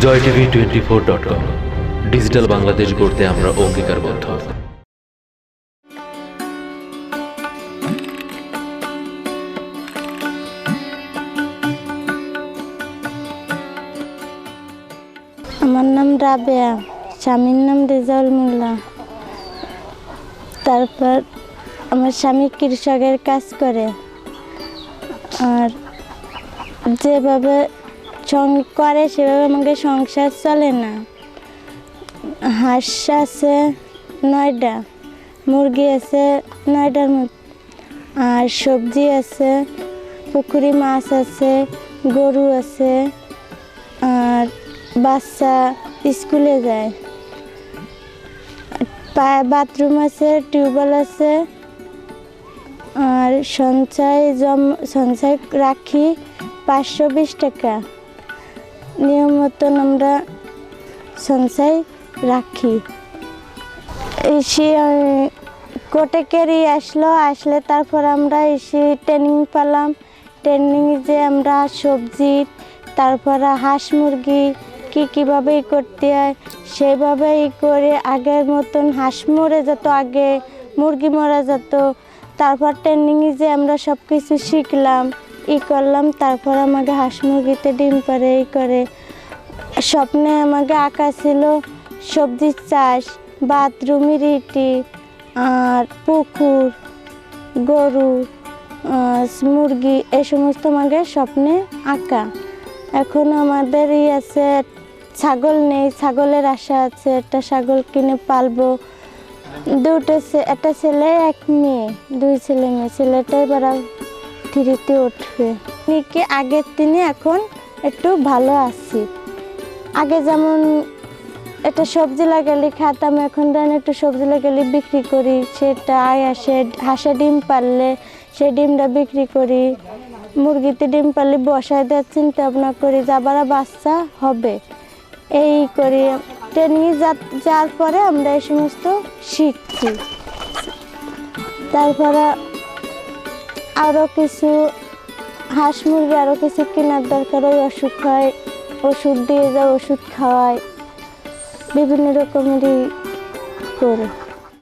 জয় TV 24.com digital Bangladesh গড়তে আমরা অঙ্গীকারবদ্ধ। আমার নাম রাবেয়া, স্বামীর নাম রেজাউল মোল্লা। তারপর আমার স্বামী কৃষকের কাজ করে, আর যেভাবে করে সেভাবে আমাকে সংসার চলে না। হাঁস আছে 9টা, মুরগি আছে 9টার মতো, আর সবজি আছে, পুকুরি মাছ আছে, গরু আছে, আর বাচ্চা স্কুলে যায়, বাথরুম আছে, টিউবওয়েল আছে, আর সঞ্চয় রাখি 520 টাকা। নিয়ম মতন আমরা সঞ্চয় রাখি। এসে কোটেকেরই আসলে তারপর আমরা এসে ট্রেনিং পেলাম। ট্রেনিংয়ে যে আমরা সবজি, তারপরে হাঁস মুরগি কীভাবে করতে হয় সেভাবেই করে আগের মতন হাঁস মরে যেত, আগে মুরগি মরা যেত। তারপর ট্রেনিংয়ে যে আমরা সব কিছু শিখলাম, করলাম। তারপর আমাকে হাঁস মুরগিতে ডিম পারে করে। স্বপ্নে আমাকে আঁকা ছিল সবজির চাষ, বাথরুমের ইটি, আর পুকুর, গরু, মুরগি, এই সমস্ত আমাকে স্বপ্নে আঁকা। এখন আমাদের আছে ছাগল নেই, ছাগলের আশা আছে, একটা ছাগল কিনে পালবো। একটা ছেলে এক মেয়ে, 2 ছেলে মেয়ে। ছেলেটাই এবার 3তে উঠবে। আগের দিনে এখন একটু ভালো আছি। আগে যেমন একটা সবজি লাগালে খাতাম, এখন একটু সবজি লাগালে বিক্রি করি, সেটা আয় আসে। হাঁসে ডিম পারলে সেই ডিমটা বিক্রি করি। মুরগিতে ডিম পারলে বসায় দেওয়ার চিন্তা ভাবনা করি, যাবার বাচ্চা হবে এই করি। ট্রেনিংয়ে যাওয়ার পরে আমরা এই সমস্ত শিখছি। তারপরে আরও কিছু হাঁস মুরগি আরও কিছু কেনার দরকার, ওই অসুখ হয়, ওষুধ দিয়ে যায়, ওষুধ খাওয়ায়, বিভিন্ন রকমেরই করে।